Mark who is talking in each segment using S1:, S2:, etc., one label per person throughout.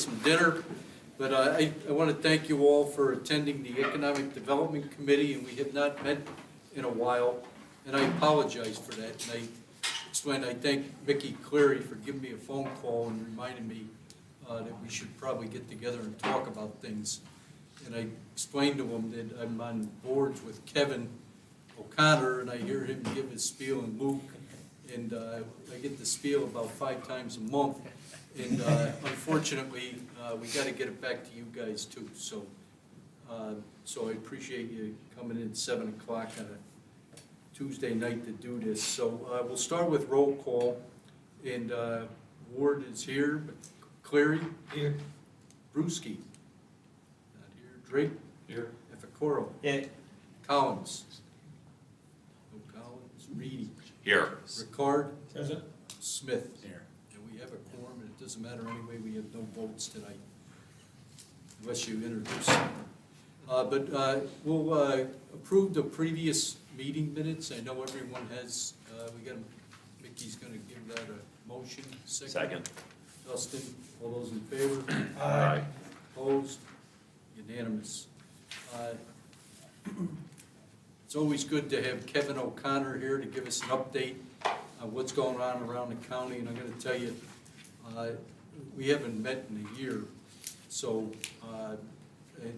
S1: some dinner. But I want to thank you all for attending the Economic Development Committee, and we have not met in a while, and I apologize for that. And it's when I thank Mickey Cleary for giving me a phone call and reminding me that we should probably get together and talk about things. And I explained to him that I'm on boards with Kevin O'Connor, and I hear him give his spiel, and Luke, and I get the spiel about 5 times a month. And unfortunately, we got to get it back to you guys too. So, so I appreciate you coming in 7 o'clock on a Tuesday night to do this. So we'll start with roll call, and Ward is here, but Cleary
S2: Here.
S1: Brewski not here. Drake
S2: Here.
S1: Epicoro.
S2: Yeah.
S1: Collins. No Collins. Reedy.
S3: Here.
S1: Ricard.
S2: Present.
S1: Smith.
S3: Here.
S1: And we have a quorum, and it doesn't matter anyway, we have no votes tonight, unless you introduce someone. But we'll approve the previous meeting minutes. I know everyone has, we got, Mickey's gonna give that a motion.
S3: Second.
S1: Dustin, all those in favor?
S3: Aye.
S1: Opposed? Unanimous. It's always good to have Kevin O'Connor here to give us an update on what's going on around the county, and I'm going to tell you, we haven't met in a year, so I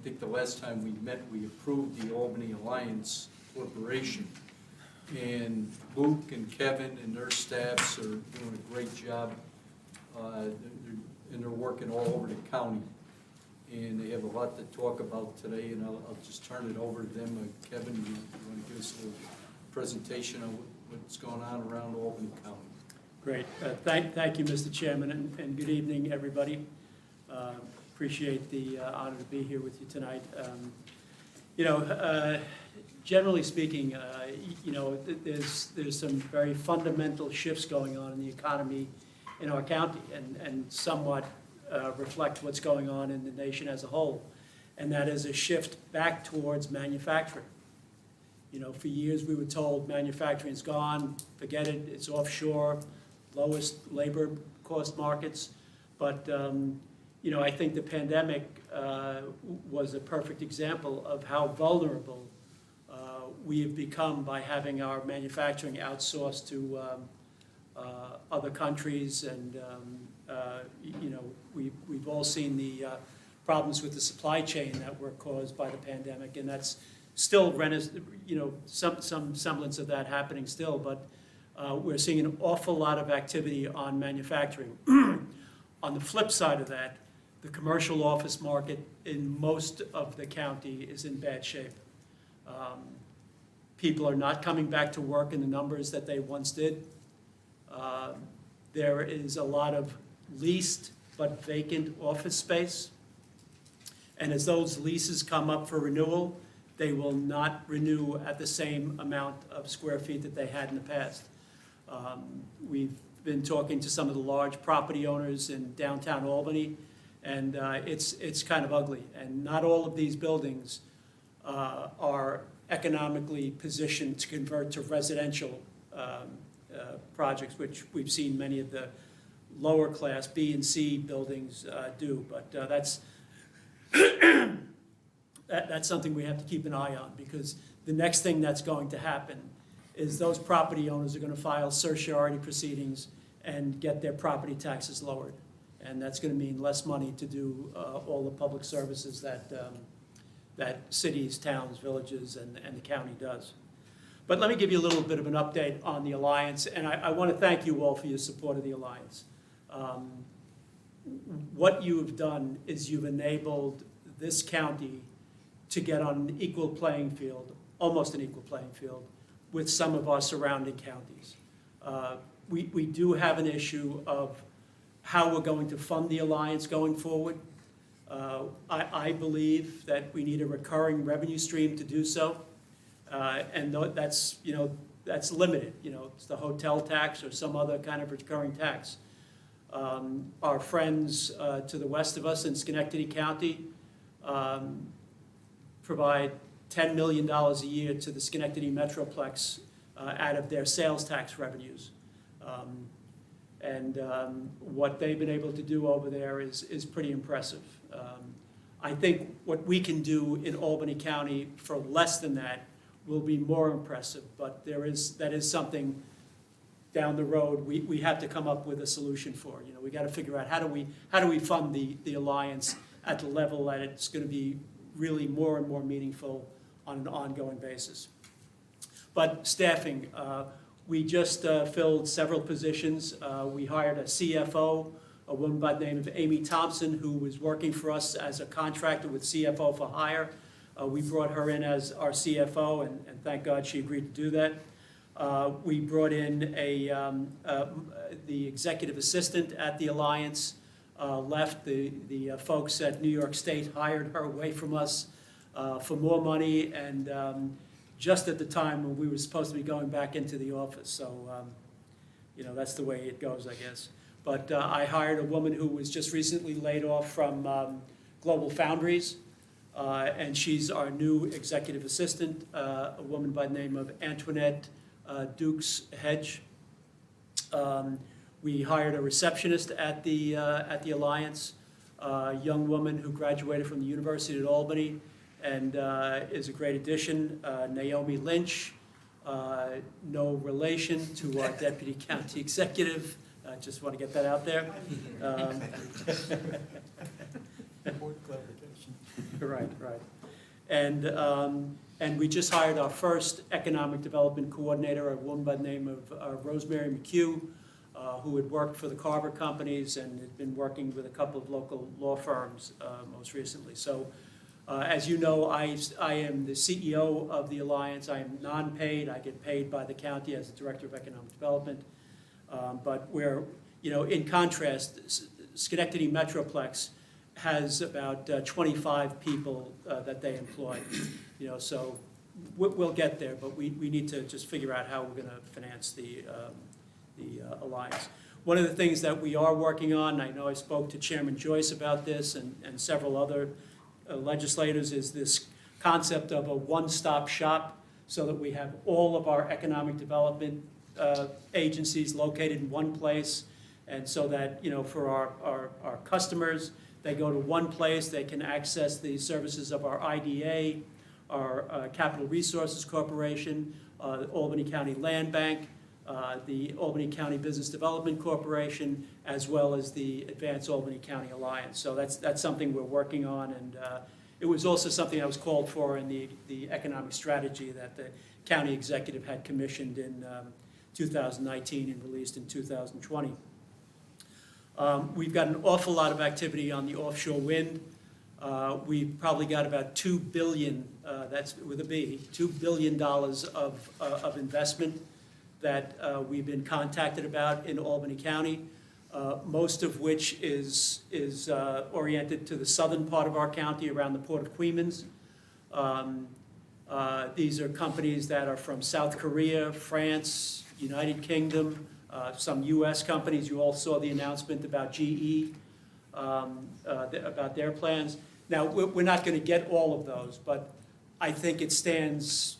S1: think the last time we met, we approved the Albany Alliance Corporation, and Luke and Kevin and their staffs are doing a great job, and they're working all over the county. And they have a lot to talk about today, and I'll just turn it over to them. Kevin, you want to give us a little presentation on what's going on around Albany County?
S4: Great. Thank you, Mr. Chairman, and good evening, everybody. Appreciate the honor to be here with you tonight. Generally speaking, there's some very fundamental shifts going on in the economy in our county, and somewhat reflect what's going on in the nation as a whole, and that is a shift back towards manufacturing. For years we were told manufacturing's gone, forget it, it's offshore, lowest labor cost markets. But I think the pandemic was a perfect example of how vulnerable we have become by having our manufacturing outsourced to other countries, and we've all seen the problems with the supply chain that were caused by the pandemic, and that's still some semblance of that happening still, but we're seeing an awful lot of activity on manufacturing. On the flip side of that, the commercial office market in most of the county is in bad shape. People are not coming back to work in the numbers that they once did. There is a lot of leased but vacant office space. And as those leases come up for renewal, they will not renew at the same amount of square feet that they had in the past. We've been talking to some of the large property owners in downtown Albany, and it's kind of ugly. And not all of these buildings are economically positioned to convert to residential projects, which we've seen many of the lower class B and C buildings do. But that's something we have to keep an eye on, because the next thing that's going to happen is those property owners are going to file certiorari proceedings and get their property taxes lowered. And that's going to mean less money to do all the public services that cities, towns, villages, and the county does. But let me give you a little bit of an update on the Alliance, and I want to thank you all for your support of the Alliance. What you have done is you've enabled this county to get on an equal playing field, almost an equal playing field, with some of our surrounding counties. We do have an issue of how we're going to fund the Alliance going forward. I believe that we need a recurring revenue stream to do so. And that's limited. It's the hotel tax or some other kind of recurring tax. Our friends to the west of us in Schenectady County provide $10 million a year to the Schenectady Metroplex out of their sales tax revenues. And what they've been able to do over there is pretty impressive. I think what we can do in Albany County for less than that will be more impressive, but that is something down the road we have to come up with a solution for. You know, we got to figure out how do we fund the alliance at the level that it's going to be really more and more meaningful on an ongoing basis. But staffing, we just filled several positions. We hired a CFO, a woman by the name of Amy Thompson, who was working for us as a contractor with CFO for Hire. We brought her in as our CFO, and thank God she agreed to do that. We brought in the executive assistant at the Alliance, left. The folks at New York State hired her away from us for more money, and just at the time when we were supposed to be going back into the office. So, you know, that's the way it goes, I guess. But I hired a woman who was just recently laid off from Global Foundries, and she's our new executive assistant, a woman by the name of Antoinette Dukes Hedge. We hired a receptionist at the Alliance, a young woman who graduated from the University of Albany and is a great addition. Naomi Lynch, no relation to our deputy county executive. I just want to get that out there. Right. And we just hired our first economic development coordinator, a woman by the name of Rosemary McHugh, who had worked for the Carver companies and had been working with a couple of local law firms most recently. So, as you know, I am the CEO of the Alliance. I am non-paid. I get paid by the county as the Director of Economic Development. But we're, you know, in contrast, Schenectady Metroplex has about 25 people that they employ. You know, so we'll get there, but we need to just figure out how we're going to finance the Alliance. One of the things that we are working on, I know I spoke to Chairman Joyce about this and several other legislators, is this concept of a one-stop shop so that we have all of our economic development agencies located in one place, and so that, you know, for our customers, they go to one place, they can access the services of our IDA, our Capital Resources Corporation, the Albany County Land Bank, the Albany County Business Development Corporation, as well as the Advanced Albany County Alliance. So that's something we're working on, and it was also something that was called for in the economic strategy that the county executive had commissioned in 2019 and released in 2020. We've got an awful lot of activity on the offshore wind. We've probably got about $2 billion, that's with a B, $2 billion of investment that we've been contacted about in Albany County, most of which is oriented to the southern part of our county around the Port of Queens. These are companies that are from South Korea, France, United Kingdom, some U.S. companies. You all saw the announcement about GE, about their plans. Now, we're not going to get all of those, but I think it stands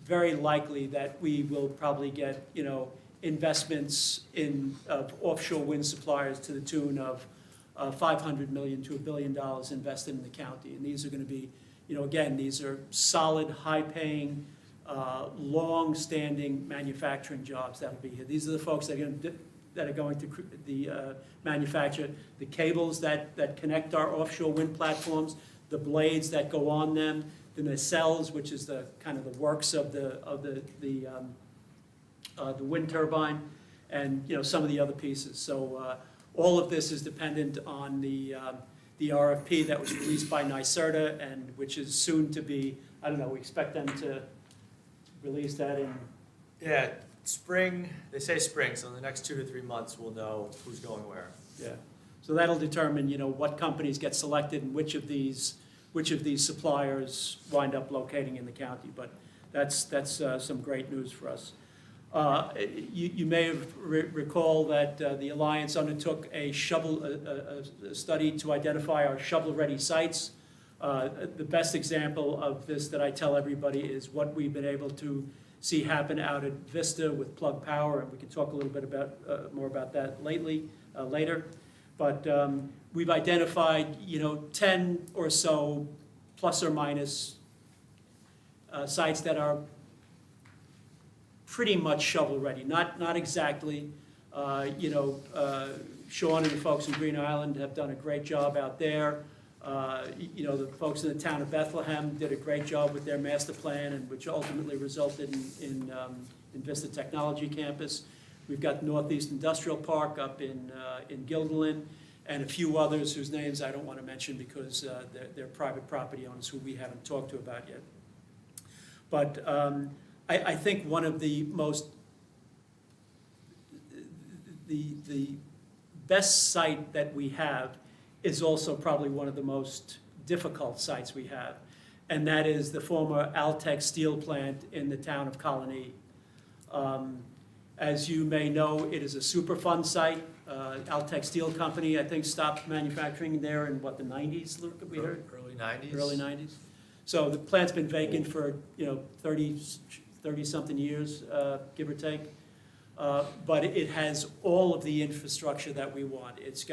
S4: very likely that we will probably get, you know, investments in offshore wind suppliers to the tune of $500 million to $1 billion invested in the county. And these are going to be, you know, again, these are solid, high-paying, long-standing manufacturing jobs that will be here. These are the folks that are going to manufacture the cables that connect our offshore wind platforms, the blades that go on them, the nacelles, which is the kind of the works of the wind turbine, and, you know, some of the other pieces. So all of this is dependent on the RFP that was released by NYSERDA, and which is soon to be, I don't know, we expect them to release that in...
S2: Yeah, spring, they say spring, so in the next 2 to 3 months, we'll know who's going where.
S4: Yeah, so that'll determine, you know, what companies get selected and which of these suppliers wind up locating in the county. But that's some great news for us. You may have recall that the Alliance undertook a study to identify our shovel-ready sites. The best example of this that I tell everybody is what we've been able to see happen out at Vista with Plug Power, and we can talk a little bit about more about that later. But we've identified, 10 or so plus or minus sites that are pretty much shovel-ready. Not exactly. Sean and the folks in Green Island have done a great job out there. The folks in the town of Bethlehem did a great job with their master plan, and which ultimately resulted in Vista Technology Campus. We've got Northeast Industrial Park up in Guilderland, and a few others whose names I don't want to mention because they're private property owners who we haven't talked to about yet. But I think one of the most, the best site that we have is also probably one of the most difficult sites we have, and that is the former Altec steel plant in the town of Colony. As you may know, it is a Superfund site. Altec Steel Company, I think, stopped manufacturing there in, the 90s, Luke, we heard?
S2: Early 90s.
S4: Early 90s. So the plant's been vacant for, 30-something years, give or take. But it has all of the infrastructure that we want. It's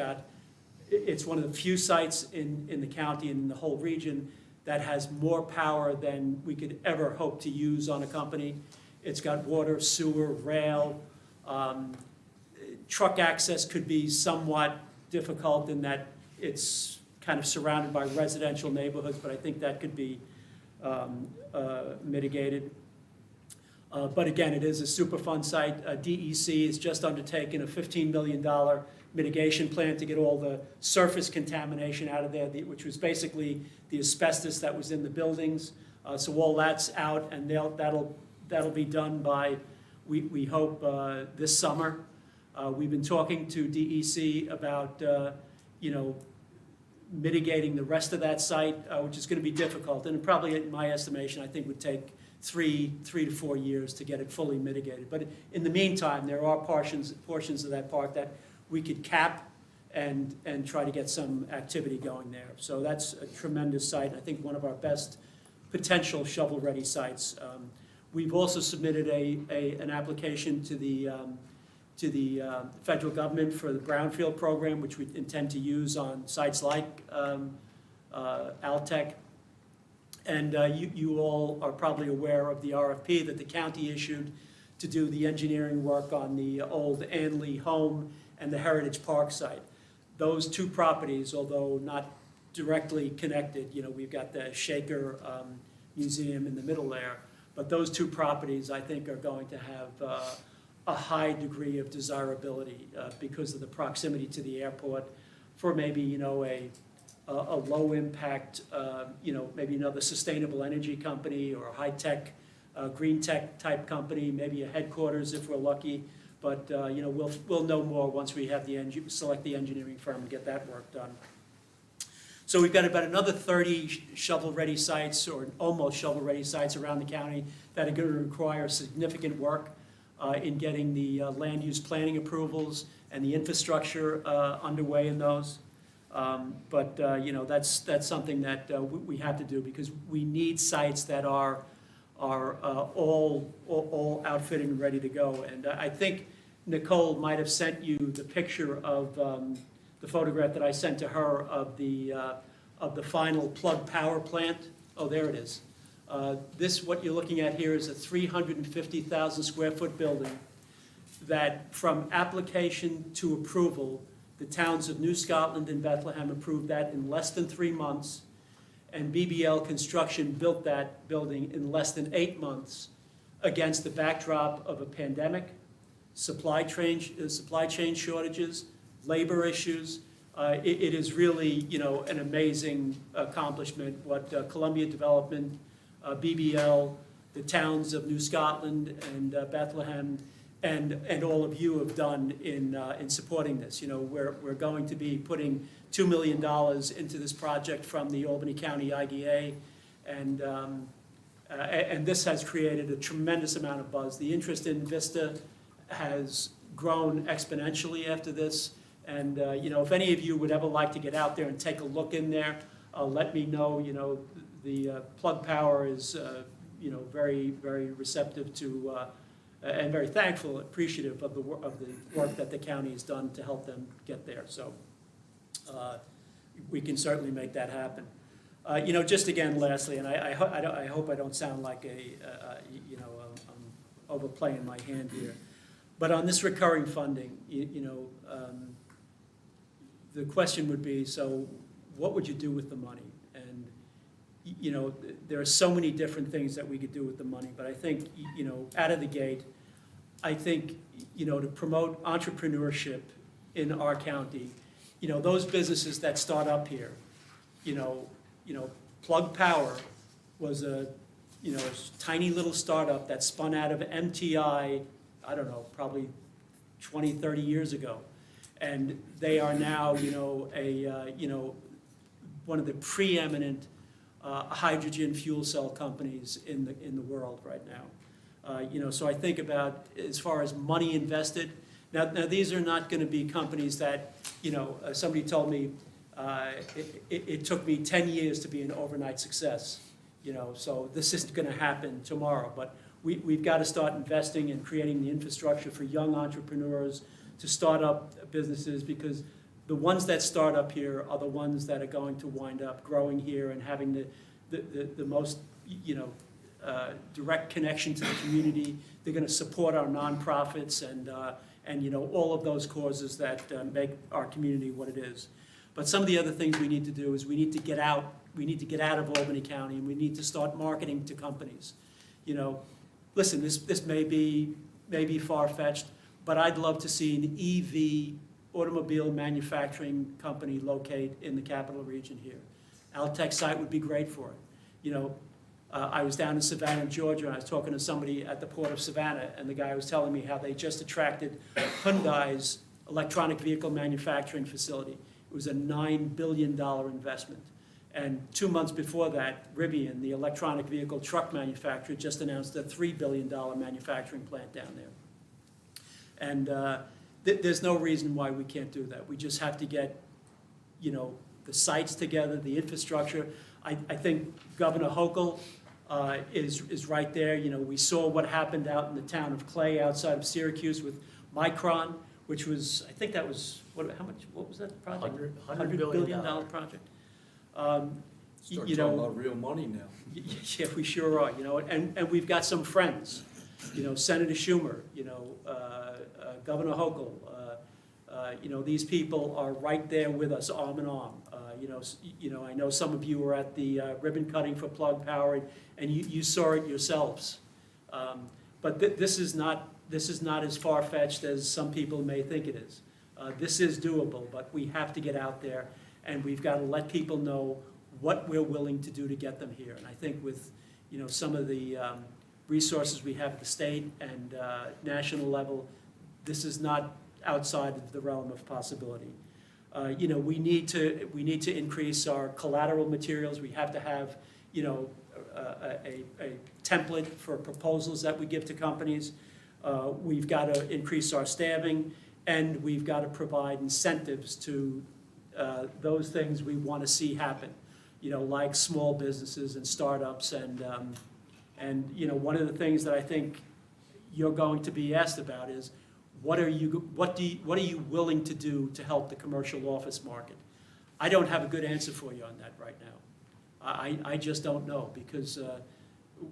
S4: one of the few sites in the county and in the whole region that has more power than we could ever hope to use on a company. It's got water, sewer, rail. Truck access could be somewhat difficult in that it's kind of surrounded by residential neighborhoods, but I think that could be mitigated. But again, it is a Superfund site. DEC has just undertaken a $15 million mitigation plan to get all the surface contamination out of there, which was basically the asbestos that was in the buildings. So all that's out, and that'll be done by, we hope, this summer. We've been talking to DEC about, mitigating the rest of that site, which is going to be difficult, and probably, in my estimation, I think would take 3 to 4 years to get it fully mitigated. But in the meantime, there are portions of that park that we could cap and try to get some activity going there. So that's a tremendous site, and I think one of our best potential shovel-ready sites. We've also submitted an application to the federal government for the Brownfield program, which we intend to use on sites like Altec. And you all are probably aware of the RFP that the county issued to do the engineering work on the old Anley home and the Heritage Park site. Those two properties, although not directly connected, we've got the Shaker Museum in the middle there, but those two properties, I think, are going to have a high degree of desirability because of the proximity to the airport for maybe, a low impact, maybe another sustainable energy company or a high-tech, green tech type company, maybe a headquarters if we're lucky. But, we'll know more once we have select the engineering firm and get that work done. So we've got about another 30 shovel-ready sites or almost shovel-ready sites around the county that are going to require significant work in getting the land use planning approvals and the infrastructure underway in those. But that's something that we have to do because we need sites that are all outfitted and ready to go. And I think Nicole might have sent you the picture of the photograph that I sent to her of the final Plug Power plant. Oh, there it is. What you're looking at here is a 350,000 square foot building that from application to approval, the towns of New Scotland and Bethlehem approved that in less than 3 months, and BBL Construction built that building in less than 8 months against the backdrop of a pandemic, supply chain shortages, labor issues. It is really, an amazing accomplishment what Columbia Development, BBL, the towns of New Scotland and Bethlehem, and all of you have done in supporting this. We're going to be putting $2 million into this project from the Albany County IDA, and this has created a tremendous amount of buzz. The interest in Vista has grown exponentially after this, and if any of you would ever like to get out there and take a look in there, let me know. The Plug Power is very, very receptive to, and very thankful, appreciative of the work that the county has done to help them get there. So we can certainly make that happen. Just again, lastly, and I hope I don't sound like I'm overplaying my hand here, but on this recurring funding, the question would be, so what would you do with the money? And, there are so many different things that we could do with the money, but I think, out of the gate, I think, to promote entrepreneurship in our county, those businesses that start up here, Plug Power was a, tiny little startup that spun out of MTI, I don't know, probably 20, 30 years ago. And they are now, one of the preeminent hydrogen fuel cell companies in the world right now. So I think about, as far as money invested, now these are not going to be companies that, somebody told me, it took me 10 years to be an overnight success, so this isn't going to happen tomorrow. But we've got to start investing and creating the infrastructure for young entrepreneurs to start up businesses, because the ones that start up here are the ones that are going to wind up growing here and having the most, direct connection to the community. They're going to support our nonprofits and all of those causes that make our community what it is. But some of the other things we need to do is we need to get out of Albany County, and we need to start marketing to companies. Listen, this may be far-fetched, but I'd love to see an EV automobile manufacturing company locate in the capital region here. Altech site would be great for it. I was down in Savannah, Georgia, and I was talking to somebody at the port of Savannah, and the guy was telling me how they just attracted Hyundai's electronic vehicle manufacturing facility. It was a $9 billion investment. And 2 months before that, Rivian, the electronic vehicle truck manufacturer, just announced a $3 billion manufacturing plant down there. And there's no reason why we can't do that. We just have to get, the sites together, the infrastructure. I think Governor Hochul is right there. We saw what happened out in the town of Clay outside of Syracuse with Micron, which was, I think that was, what was that project?
S2: $100
S4: billion project.
S1: Start talking about real money now.
S4: Yeah, we sure are, and we've got some friends, Senator Schumer, Governor Hochul, these people are right there with us, arm in arm. I know some of you were at the ribbon cutting for Plug Power, and you saw it yourselves. But this is not as far-fetched as some people may think it is. This is doable, but we have to get out there, and we've got to let people know what we're willing to do to get them here. And I think with some of the resources we have at the state and national level, this is not outside of the realm of possibility. We need to increase our collateral materials. We have to have a template for proposals that we give to companies. We've got to increase our staffing, and we've got to provide incentives to those things we want to see happen, like small businesses and startups. And one of the things that I think you're going to be asked about is, what are you willing to do to help the commercial office market? I don't have a good answer for you on that right now. I just don't know, because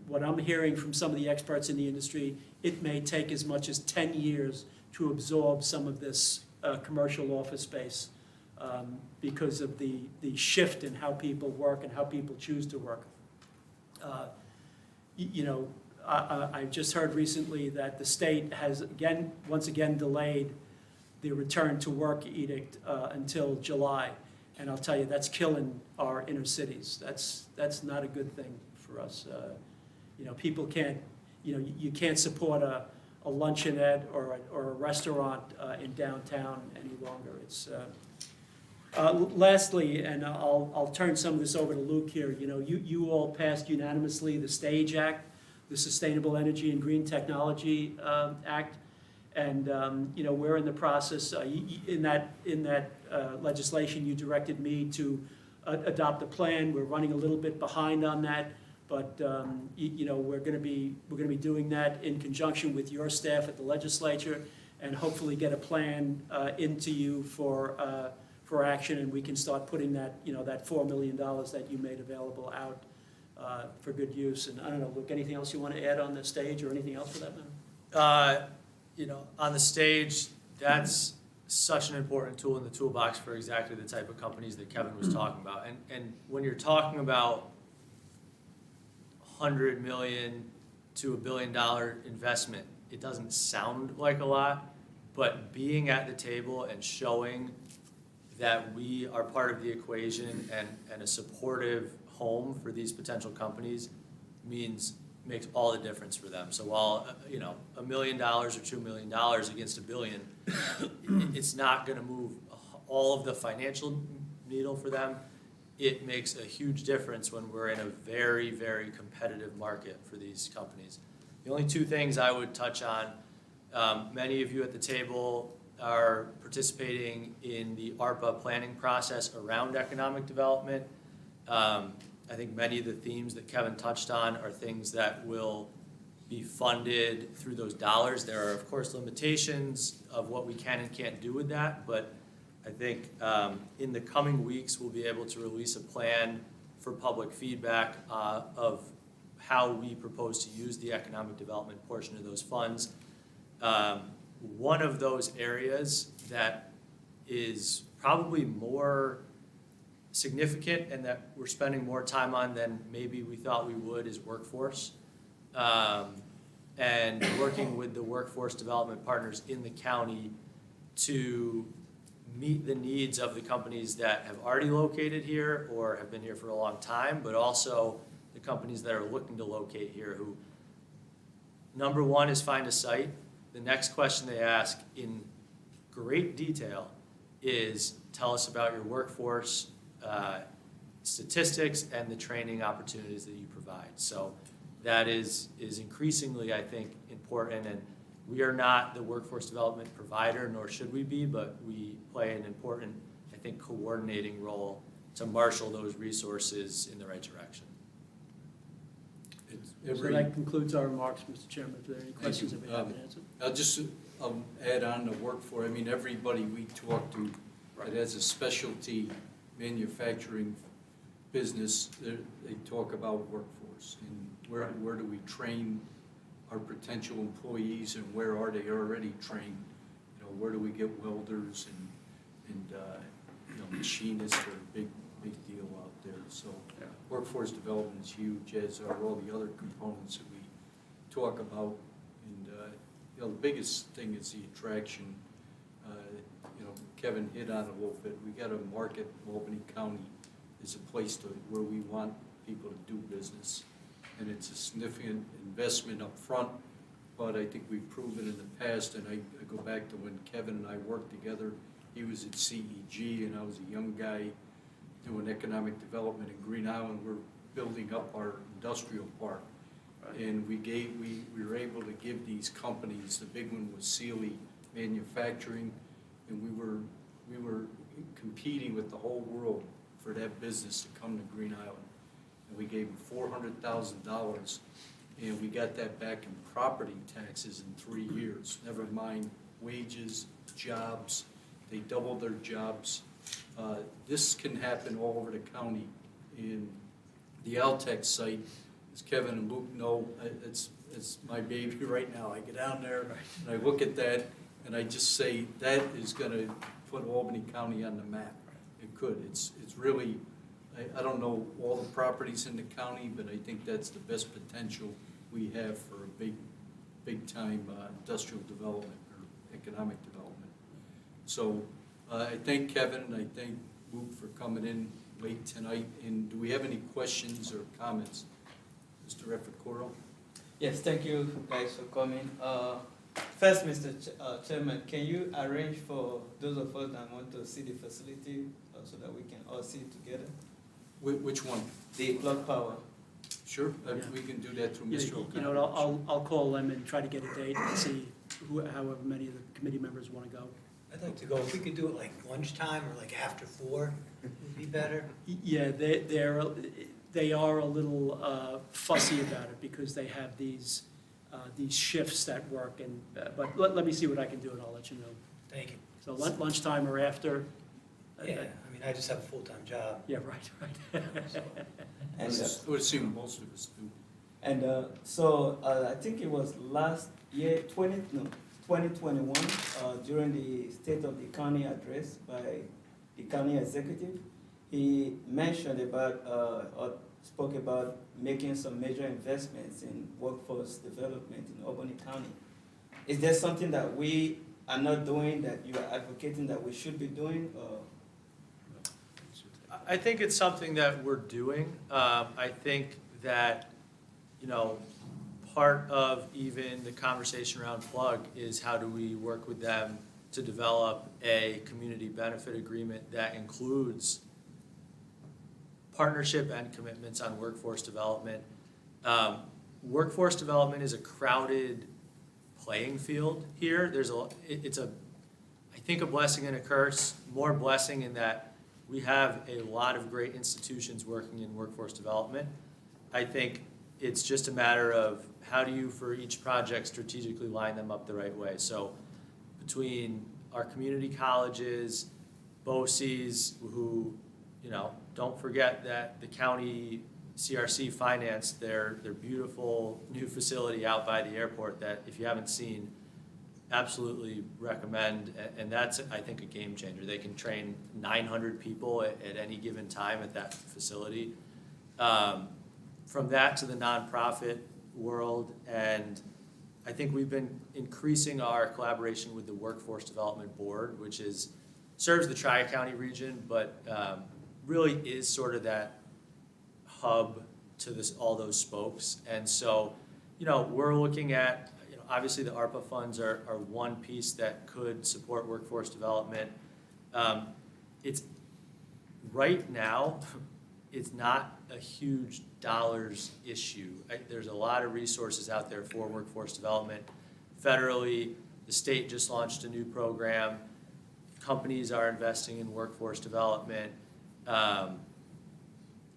S4: what I'm hearing from some of the experts in the industry, it may take as much as 10 years to absorb some of this commercial office space because of the shift in how people work and how people choose to work. I just heard recently that the state has once again delayed the return to work edict until July. And I'll tell you, that's killing our inner cities. That's not a good thing for us. People can't, you can't support a luncheonette or a restaurant in downtown any longer. It's lastly, and I'll turn some of this over to Luke here. You all passed unanimously the STAGE Act, the Sustainable Energy and Green Technology Act, and we're in the process. In that legislation, you directed me to adopt a plan. We're running a little bit behind on that, But, you know, we're gonna be doing that in conjunction with your staff at the legislature, and hopefully get a plan into you for action, and we can start putting that, you know, that $4 million that you made available out for good use. And I don't know, Luke, anything else you want to add on the stage, or anything else for that matter?
S2: You know, on the stage, that's such an important tool in the toolbox for exactly the type of companies that Kevin was talking about. And when you're talking about $100 million to $1 billion investment, it doesn't sound like a lot, but being at the table and showing that we are part of the equation and a supportive home for these potential companies makes all the difference for them. So while, you know, $1 million or $2 million against $1 billion, it's not gonna move all of the financial needle for them. It makes a huge difference when we're in a very, very competitive market for these companies. The only two things I would touch on, many of you at the table are participating in the ARPA planning process around economic development. I think many of the themes that Kevin touched on are things that will be funded through those dollars. There are, of course, limitations of what we can and can't do with that, but I think in the coming weeks, we'll be able to release a plan for public feedback of how we propose to use the economic development portion of those funds. One of those areas that is probably more significant and that we're spending more time on than maybe we thought we would is workforce. And working with the workforce development partners in the county to meet the needs of the companies that have already located here or have been here for a long time, but also the companies that are looking to locate here who, number one is find a site. The next question they ask in great detail is tell us about your workforce statistics and the training opportunities that you provide. So that is increasingly, I think, important, and we are not the workforce development provider, nor should we be, but we play an important, I think, coordinating role to marshal those resources in the right direction.
S4: So that concludes our remarks, Mr. Chairman. If there are any questions that we haven't answered.
S1: I'll just add on the workforce. I mean, everybody we talk to that has a specialty manufacturing business, they talk about workforce and where do we train our potential employees and where are they already trained? You know, where do we get welders and you know, machinists are a big deal out there. So workforce development is huge, as are all the other components that we talk about. And you know, the biggest thing is the attraction. You know, Kevin hit on it a little bit. We got to market Albany County as a place where we want people to do business. And it's a significant investment up front, but I think we've proven in the past, and I go back to when Kevin and I worked together. He was at CEG and I was a young guy doing economic development in Green Island. We're building up our industrial park. Right. And we were able to give these companies, the big one was Sealy Manufacturing, and we were competing with the whole world for that business to come to Green Island. And we gave them $400,000, and we got that back in property taxes in 3 years. Never mind wages, jobs. They doubled their jobs. This can happen all over the county. In the Altech site, as Kevin and Luke know, it's my baby right now. I get down there and I look at that, and I just say that is going to put Albany County on the map. It could. It's really. I don't know all the properties in the county, but I think that's the best potential we have for a big time industrial development or economic development. So I thank Kevin and I thank Luke for coming in late tonight. And do we have any questions or comments? Mr. Refacoro?
S3: Yes, thank you guys for coming. First, Mr. Chairman, can you arrange for those of us that want to see the facility so that we can all see it together?
S1: Which one?
S3: The plug power.
S1: Sure,
S4: Yeah.
S1: we can do that through
S4: Yeah,
S1: Mr. O'Connor.
S4: you know, I'll call them and try to get a date and see however many of the committee members want to go.
S5: I'd like to go, if we could do it like lunchtime or like after 4, would be better.
S4: Yeah, they are a little fussy about it because they have these shifts that work, and, but let me see what I can do, and I'll let you know.
S5: Thank you.
S4: So lunchtime or after?
S5: Yeah, I mean, I just have a full-time job.
S4: Yeah, right.
S3: And,
S1: I would assume most of us do.
S3: and so I think it was last year, 2021, during the State of the County address by the county executive, he mentioned about, or spoke about making some major investments in workforce development in Albany County. Is there something that we are not doing that you are advocating that we should be doing, or?
S2: I think it's something that we're doing. I think that, you know, part of even the conversation around Plug is how do we work with them to develop a community benefit agreement that includes partnership and commitments on workforce development. Workforce development is a crowded playing field here. It's I think a blessing and a curse. More blessing in that we have a lot of great institutions working in workforce development. I think it's just a matter of how do you, for each project, strategically line them up the right way. So between our community colleges, BOCES, who, you know, don't forget that the county CRC financed their beautiful new facility out by the airport that if you haven't seen, absolutely recommend, and that's, I think, a game changer. They can train 900 people at any given time at that facility. From that to the nonprofit world, and I think we've been increasing our collaboration with the Workforce Development Board, which serves the Tri-County region, but really is sort of that hub to all those spokes. And so, you know, we're looking at, obviously the ARPA funds are one piece that could support workforce development. It's right now, it's not a huge dollars issue. There's a lot of resources out there for workforce development. Federally, the state just launched a new program. Companies are investing in workforce development.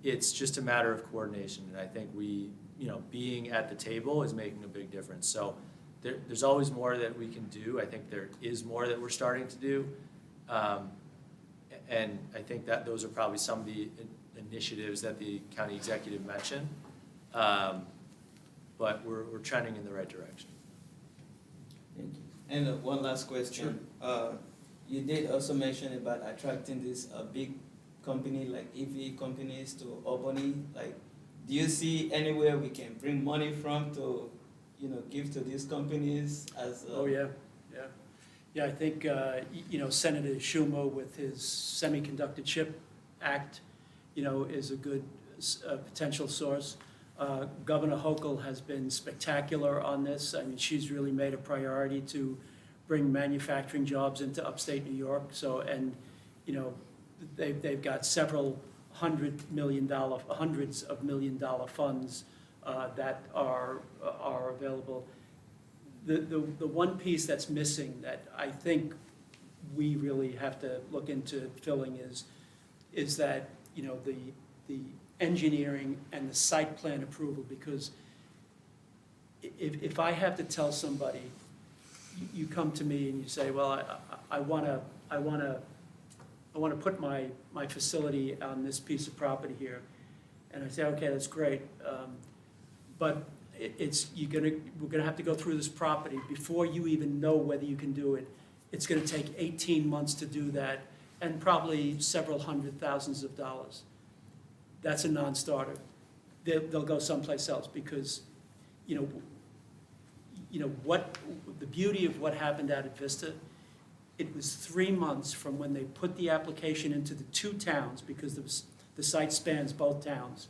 S2: It's just a matter of coordination, and I think being at the table is making a big difference. So there's always more that we can do. I think there is more that we're starting to do. And I think that those are probably some of the initiatives that the county executive mentioned. But we're trending in the right direction.
S3: Thank you. And one last question. You did also mention about attracting this big company like EV companies to Albany. Like, do you see anywhere we can bring money from to, give to these companies as?
S4: Oh, yeah. Yeah, I think, Senator Schumer with his Semiconductor Chip Act, is a good potential source. Governor Hochul has been spectacular on this. I mean, she's really made a priority to bring manufacturing jobs into upstate New York. So, and, they've got several hundreds of $1 million funds that are available. The one piece that's missing that I think we really have to look into filling is that, the engineering and the site plan approval, because if I have to tell somebody, you come to me and you say, well, I want to put my facility on this piece of property here, and I say, okay, that's great, but we're gonna have to go through this property before you even know whether you can do it. It's gonna take 18 months to do that, and probably several $100,000s of dollars. That's a non-starter. They'll go someplace else because, what the beauty of what happened out at Vista, it was 3 months from when they put the application into the two towns, because the site spans both towns,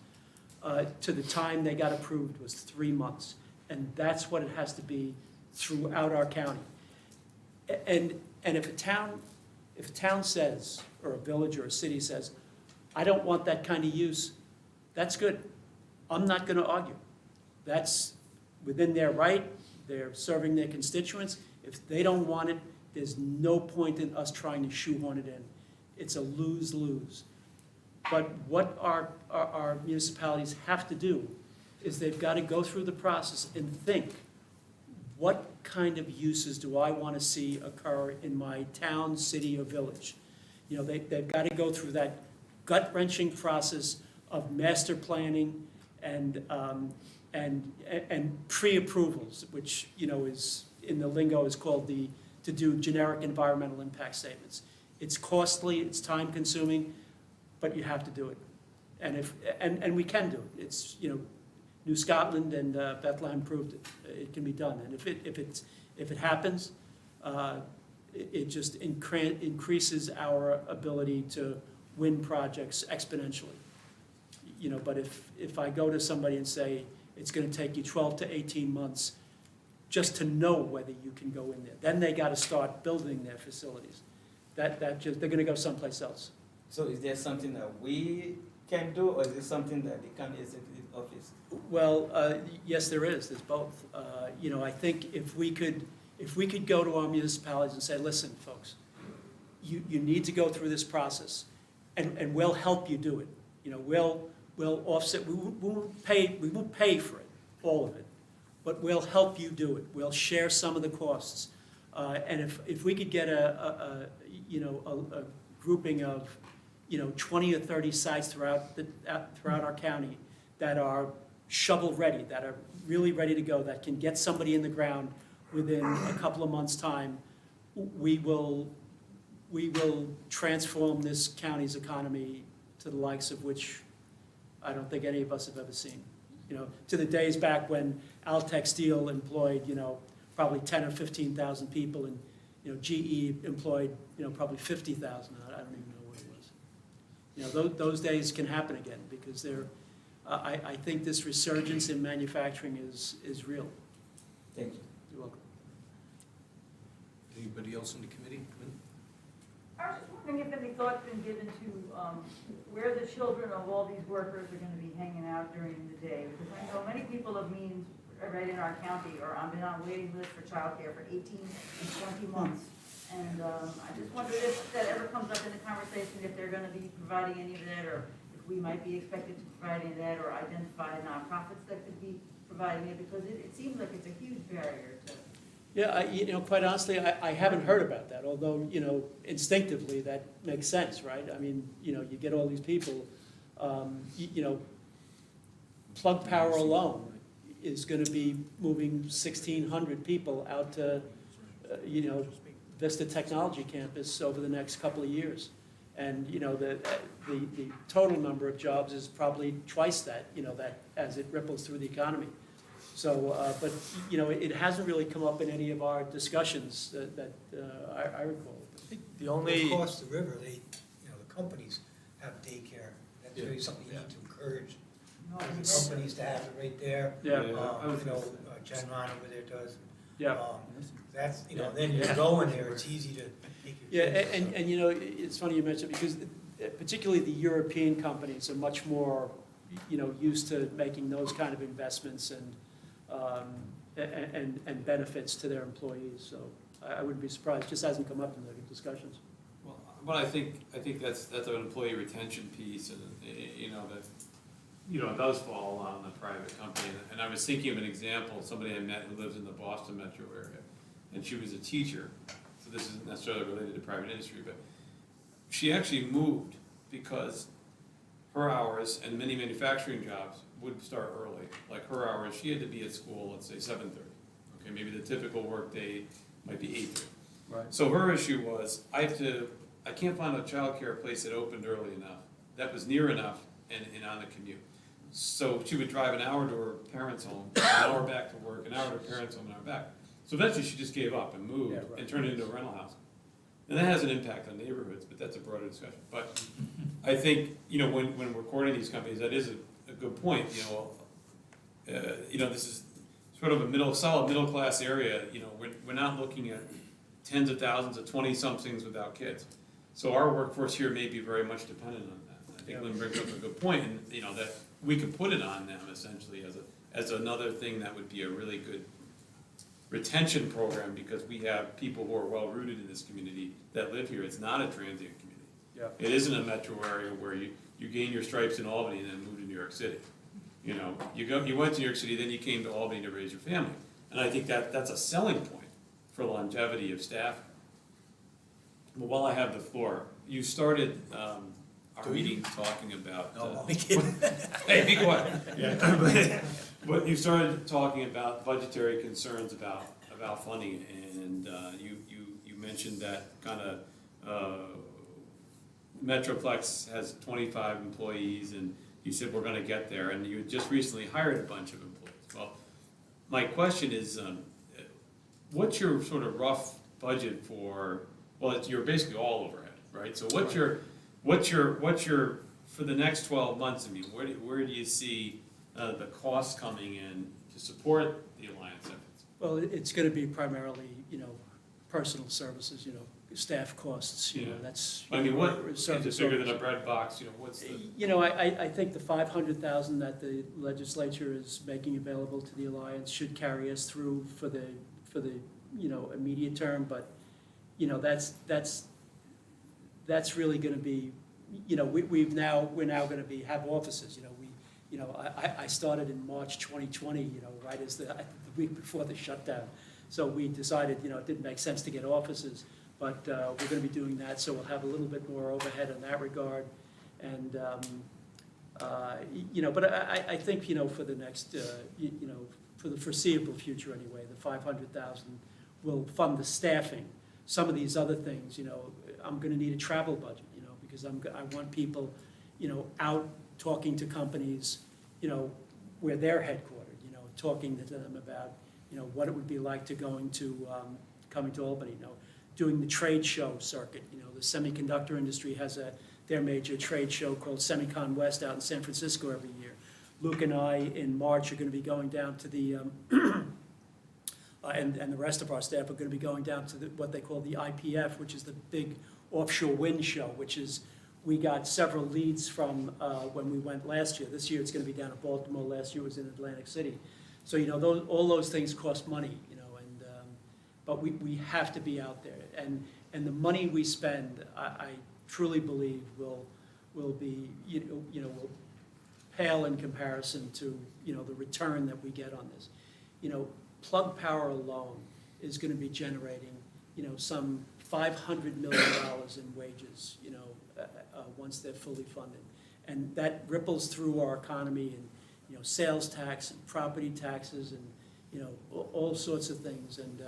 S4: to the time they got approved was 3 months. And that's what it has to be throughout our county. And if a town says, or a village or a city says, I don't want that kind of use, that's good. I'm not going to argue. That's within their right. They're serving their constituents. If they don't want it, there's no point in us trying to shoehorn it in. It's a lose-lose. But what our municipalities have to do is they've got to go through the process and think, what kind of uses do I want to see occur in my town, city, or village? You know, they've got to go through that gut-wrenching process of master planning and pre-approvals, which, you know, is, in the lingo, is called to do generic environmental impact statements. It's costly, it's time-consuming, but you have to do it. And we can do it. It's, you know, New Scotland and Bethlehem proved it. It can be done. And if it happens, it just increases our ability to win projects exponentially. You know, but if I go to somebody and say, it's gonna take you 12 to 18 months just to know whether you can go in there, then they gotta start building their facilities. They're gonna go someplace else.
S3: So is there something that we can do, or is it something that the county executive office?
S4: Well, yes, there is. There's both. You know, I think if we could go to our municipalities and say, listen, folks, you need to go through this process, and we'll help you do it. You know, we'll offset. We won't pay for it, all of it, but we'll help you do it. We'll share some of the costs, and if we could get a grouping of 20 or 30 sites throughout our county that are shovel-ready, that are really ready to go, that can get somebody in the ground within a couple of months' time, we will transform this county's economy to the likes of which I don't think any of us have ever seen. You know, to the days back when Altec Steel employed, probably 10 or 15,000 people, and, GE employed, probably 50,000. I don't even know what it was. You know, those days can happen again, because I think this resurgence in manufacturing is real.
S3: Thank you.
S4: You're welcome.
S1: Anybody else in the committee?
S6: I was just wondering if any thought's been given to where the children of all these workers are going to be hanging out during the day. Because I know many people have means right in our county or been on waiting lists for childcare for 18 and 20 months. And I just wondered if that ever comes up in the conversation, if they're going to be providing any of that, or if we might be expected to provide any of that, or identify nonprofits that could be providing it, because it seems like it's a huge barrier to.
S4: Yeah, quite honestly, I haven't heard about that, although, instinctively that makes sense, right? I mean, you get all these people, Plug Power alone is gonna be moving 1,600 people out to, Vista Technology Campus over the next couple of years. And, the total number of jobs is probably twice that, that as it ripples through the economy. So, but, it hasn't really come up in any of our discussions that I recall.
S2: I think the only,
S5: Across the river, the companies have daycare. That's really something you need to encourage the companies to have it right there.
S4: Yeah.
S5: Jen Ron over there does.
S4: Yeah.
S5: That's, then you're going there, it's easy to take your
S4: Yeah,
S5: kids.
S4: and it's funny you mentioned, because particularly the European companies are much more, used to making those kind of investments and benefits to their employees. So I wouldn't be surprised. It just hasn't come up in the discussions.
S7: Well, but I think that's an employee retention piece, and that it does fall on the private company. And I was thinking of an example, somebody I met who lives in the Boston metro area, and she was a teacher. So this isn't necessarily related to private industry, but she actually moved because her hours and many manufacturing jobs would start early. Like her hours, she had to be at school, let's say 7:30. Okay, maybe the typical work day might be 8:30.
S4: Right.
S7: So her issue was, I can't find a childcare place that opened early enough, that was near enough and on the commute. So she would drive an hour to her parents' home, an hour back to work, an hour to her parents' home, an hour back. So eventually she just gave up and moved
S4: Yeah, right.
S7: and turned it into a rental house. And that has an impact on neighborhoods, but that's a broader discussion. But I think, when we're courting these companies, that is a good point, this is sort of a solid middle-class area, we're not looking at tens of thousands of 20-somethings without kids. So our workforce here may be very much dependent on that. I think Lynn brings up a good point, and, that we could put it on them essentially as another thing that would be a really good retention program, because we have people who are well-rooted in this community that live here. It's not a transient community.
S2: Yeah.
S7: It isn't a metro area where you gain your stripes in Albany and then move to New York City. You know, you went to New York City, then you came to Albany to raise your family. And I think that's a selling point for longevity of staff. But while I have the floor, you started our meeting talking about.
S5: No, I'm kidding.
S7: Hey, be quiet. Yeah. But you started talking about budgetary concerns about funding, and you mentioned that kind of Metroplex has 25 employees, and you said we're going to get there, and you had just recently hired a bunch of employees. Well, my question is, what's your sort of rough budget for? Well, you're basically all overhead, right? So what's your for the next 12 months? I mean, where do you see the costs coming in to support the Alliance efforts?
S4: Well, it's going to be primarily, personal services, staff costs,
S7: Yeah.
S4: that's.
S7: I mean, what is it
S4: service
S7: bigger than a
S4: orders.
S7: bread box? You know, what's the?
S4: I think the 500,000 that the legislature is making available to the Alliance should carry us through for the immediate term, but, that's really gonna be, we're now gonna have offices, I started in March 2020, right as the week before the shutdown. So we decided, it didn't make sense to get offices, but we're gonna be doing that, so we'll have a little bit more overhead in that regard. And, but I think, for the next, for the foreseeable future anyway, the 500,000 will fund the staffing. Some of these other things, I'm gonna need a travel budget, because I want people, out talking to companies, where they're headquartered, talking to them about, what it would be like to coming to Albany, doing the trade show circuit, the semiconductor industry has their major trade show called Semicon West out in San Francisco every year. Luke and I, in March, are gonna be going down to the, and the rest of our staff are gonna be going down to what they call the IPF, which is the big offshore wind show, which is, we got several leads from when we went last year. This year it's gonna be down in Baltimore, last year it was in Atlantic City. So, all those things cost money, and, but we have to be out there. And the money we spend, I truly believe will be, will pale in comparison to, the return that we get on this. Plug Power alone is gonna be generating, some $500 million in wages, once they're fully funded. And that ripples through our economy and, sales tax and property taxes and, all sorts of things. And,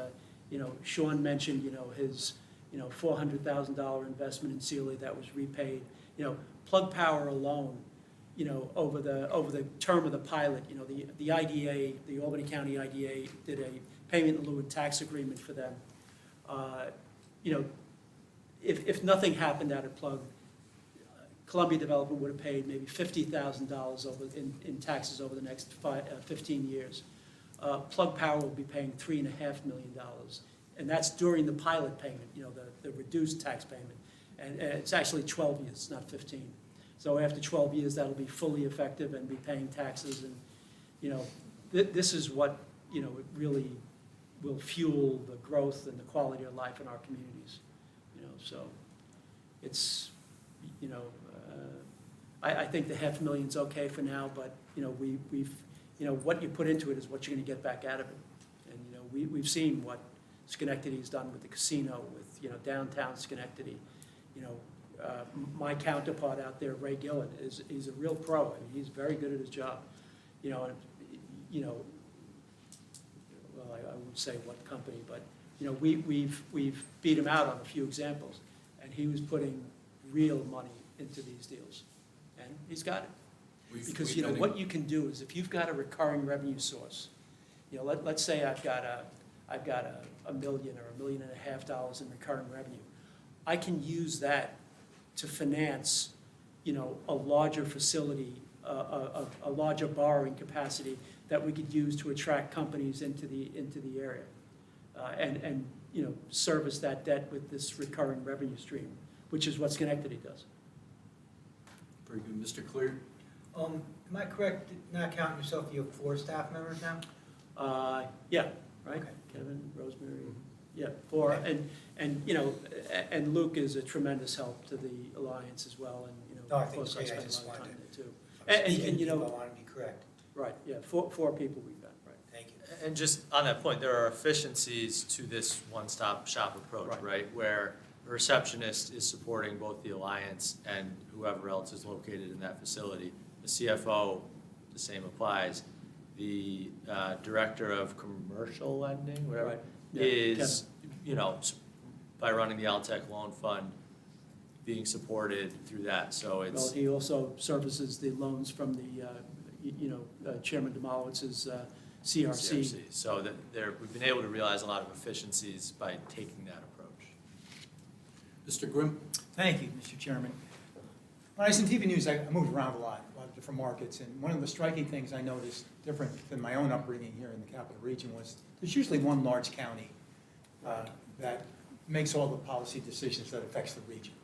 S4: Sean mentioned, his, $400,000 investment in Sealy that was repaid. Plug Power alone, over the term of the pilot, the IDA, the Albany County IDA did a payment in lieu of tax agreement for them. If nothing happened out of Plug, Columbia Development would have paid maybe $50,000 in taxes over the next 15 years. Plug Power will be paying $3.5 million, and that's during the pilot payment, the reduced tax payment. And it's actually 12 years, it's not 15. So after 12 years, that'll be fully effective and be paying taxes. And, this is what, it really will fuel the growth and the quality of life in our communities. So it's, I think the $500,000's okay for now, but, we've, what you put into it is what you're gonna get back out of it. And, we've seen what Schenectady's done with the casino, with, downtown Schenectady. My counterpart out there, Ray Gillen, he's a real pro. I mean, he's very good at his job. Well, I won't say what company, but, we've beat him out on a few examples, and he was putting real money into these deals, and he's got it. Because, what you can do is, if you've got a recurring revenue source, let's say I've got a million or $1.5 million in recurring revenue, I can use that to finance, a larger facility, a larger borrowing capacity that we could use to attract companies into the area, and service that debt with this recurring revenue stream, which is what Schenectady does.
S1: Very good. Mr. Clear?
S5: Am I correct, not counting yourself, you have 4 staff members now?
S4: Yeah, right?
S5: Okay.
S4: Kevin, Rosemary, Yeah, and, you know, and Luke is a tremendous help to the Alliance as well, and, you know.
S5: No, I
S4: of
S5: think
S4: course,
S5: it's great. I
S4: spend a
S5: just
S4: lot of
S5: wanted
S4: time there, too.
S5: Speaking
S4: you know,
S5: people, I want to be correct.
S4: Right, yeah, four people we've got, right.
S5: Thank you.
S2: And just on that point, there are efficiencies to this one-stop shop approach,
S4: Right.
S2: right? Where a receptionist is supporting both the Alliance and whoever else is located in that facility. The CFO, the same applies. The Director of Commercial Lending, whatever,
S4: Right. Yeah,
S2: is, you know, by running the Altech Loan Fund, being supported through that, so
S4: Well,
S2: it's,
S4: he also services the loans from the, Chairman Demolowitz's CRC.
S2: So that we've been able to realize a lot of efficiencies by taking that approach.
S1: Mr. Grimm?
S8: Thank you, Mr. Chairman. When I was in TV news, I moved around a lot of different markets, and one of the striking things I noticed, different than my own upbringing here in the capital region, was there's usually one large county that makes all the policy decisions that affects the region.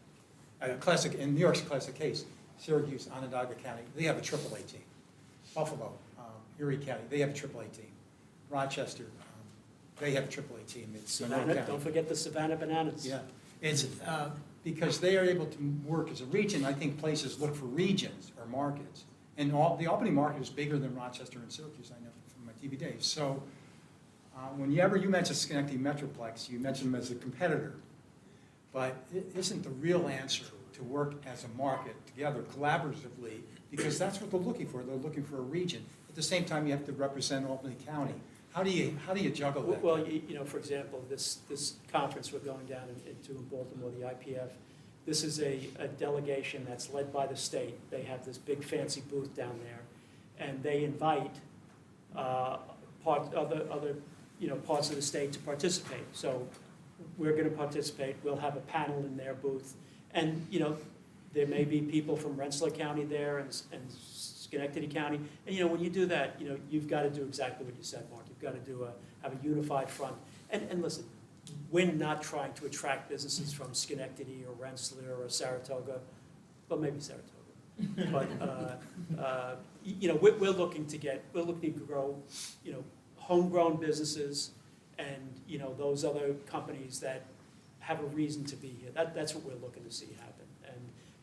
S8: In New York's a classic case, Syracuse, Onondaga County, they have a AAA team. Buffalo, Erie County, they have a AAA team. Rochester, they have a AAA team. It's Monroe
S4: Savannah,
S8: County.
S4: don't forget the Savannah Bananas.
S8: Yeah, it's, because they are able to work as a region, I think places look for regions or markets. And the Albany market is bigger than Rochester and Syracuse, I know from my TV days. So whenever you mention Schenectady Metroplex, you mention them as a competitor. But it isn't the real answer to work as a market together collaboratively, because that's what they're looking for. They're looking for a region. At the same time, you have to represent Albany County. How do you juggle that?
S4: Well, you know, for example, this conference we're going down into in Baltimore, the IPF, this is a delegation that's led by the state. They have this big fancy booth down there, and they invite other parts of the state to participate. So we're going to participate. We'll have a panel in their booth, and you know, there may be people from Rensselaer County there and Schenectady County. And you know, when you do that, you know, you've got to do exactly what you said, Mark. You've got to have a unified front. And listen, we're not trying to attract businesses from Schenectady or Rensselaer or Saratoga, well, maybe Saratoga. But you know, we're looking to grow, you know, homegrown businesses and you know those other companies that have a reason to be here. That's what we're looking to see happen.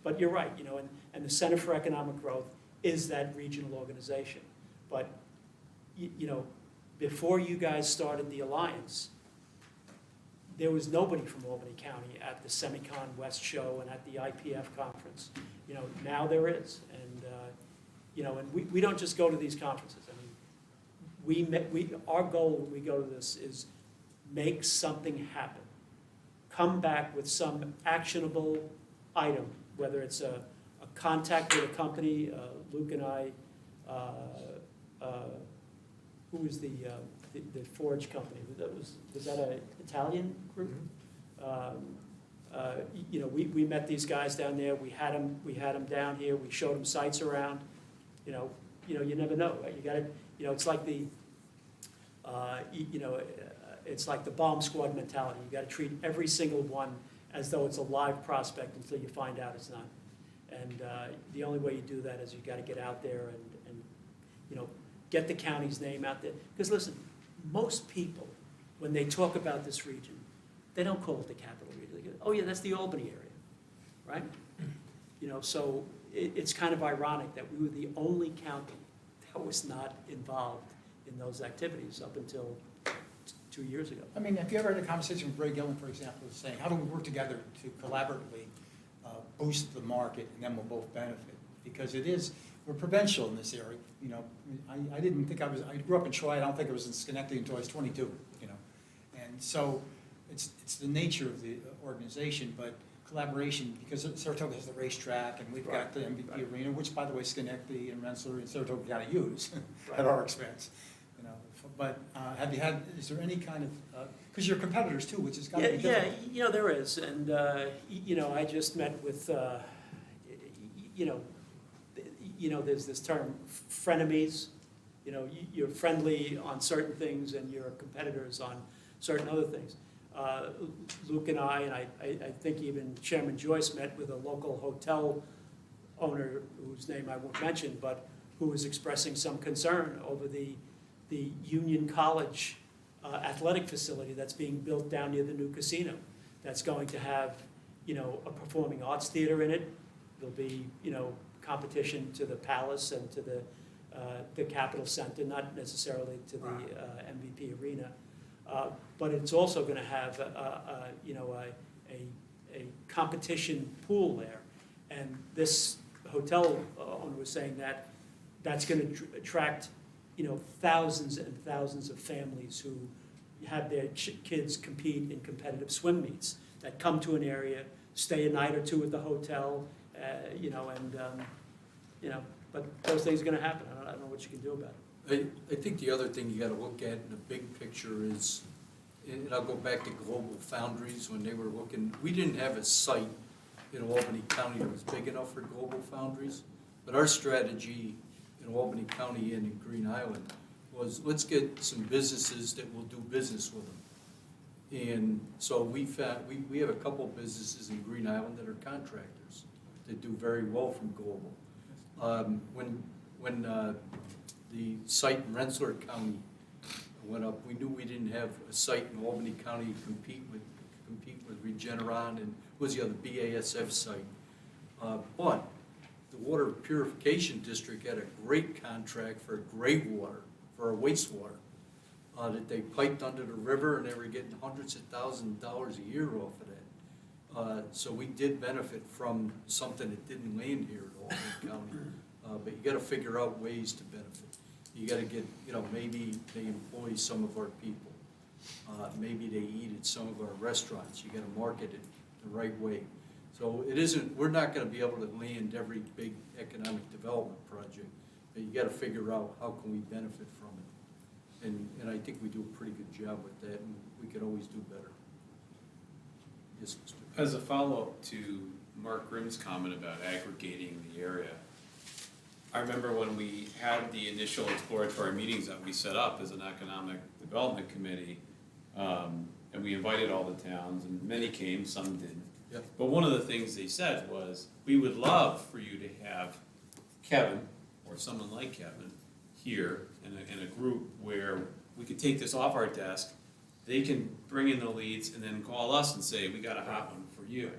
S4: But you're right, you know, and the Center for Economic Growth is that regional organization. But you know, before you guys started the Alliance, there was nobody from Albany County at the Semicon West show and at the IPF conference. You know, now there is, and you know, and we don't just go to these conferences. I mean, our goal when we go to this is make something happen. Come back with some actionable item, whether it's a contact with a company. Luke and I, who was the Forge company? Was that an Italian group? You know, we met these guys down there. We had them down here. We showed them sites around. You know, you never know. Right? You got to, you know, it's like the, you know, it's like the bomb squad mentality. You got to treat every single one as though it's a live prospect until you find out it's not. And the only way you do that is you got to get out there and you know, get the county's name out there. Because listen, most people, when they talk about this region, they don't call it the capital region. They go, oh yeah, that's the Albany area, right? You know, so it's kind of ironic that we were the only county that was not involved in those activities up until 2 years ago.
S8: I mean, have you ever had a conversation with Ray Gillen, for example, saying, how do we work together to collaboratively boost the market, and then we'll both benefit? Because we're provincial in this area. You know, I didn't think I grew up in Troy. I don't think I was in Schenectady until I was 22, you know. And so it's the nature of the organization, but collaboration, because Saratoga has the racetrack, and we've got the MVP arena, which, by the way, Schenectady and Rensselaer and Saratoga got to use at our expense. You know, but is there any kind of, because you're competitors too, which has got to be difficult.
S4: Yeah, you know, there is. And, you know, I just met with, you know, there's this term, frenemies. You know, you're friendly on certain things and you're competitors on certain other things. Luke and I think even Chairman Joyce met with a local hotel owner whose name I won't mention, but who was expressing some concern over the Union College athletic facility that's being built down near the new casino. That's going to have, you know, a performing arts theater in it. There'll be, you know, competition to the Palace and to the Capitol Center, not necessarily to the MVP Arena. But it's also gonna have, you know, a competition pool there. And this hotel owner was saying that that's gonna attract, you know, thousands and thousands of families who have their kids compete in competitive swim meets, that come to an area, stay a night or two at the hotel, you know, and, you know, but those things are gonna happen. I don't know what you can do about it.
S1: I think the other thing you gotta look at in the big picture is, and I'll go back to Global Foundries, when they were looking, we didn't have a site in Albany County that was big enough for Global Foundries, but our strategy in Albany County and in Green Island was, let's get some businesses that will do business with them. And so we found, we have a couple businesses in Green Island that are contractors that do very well from Global. When the site in Rensselaer County went up, we knew we didn't have a site in Albany County to compete with Regeneron and was the other BASF site. But the Water Purification District had a great contract for gray water, for our wastewater, that they piped under the river, and they were getting hundreds of thousands of dollars a year off of that. So we did benefit from something that didn't land here at Albany County. But you gotta figure out ways to benefit. You gotta get, you know, maybe they employ some of our people. Maybe they eat at some of our restaurants. You gotta market it the right way. So it isn't, we're not gonna be able to land every big economic development project, but you gotta figure out how can we benefit from it. And I think we do a pretty good job with that, and we could always do better. Yes, Mr.
S7: As a follow-up to Mark Grimm's comment about aggregating the area, I remember when we had the initial exploratory meetings that we set up as an economic development committee, and we invited all the towns, and many came, some didn't.
S1: Yep.
S7: But one of the things they said was, we would love for you to have Kevin, or someone like Kevin, here in a group where we could take this off our desk, they can bring in the leads and then call us and say, we got a hot one for you.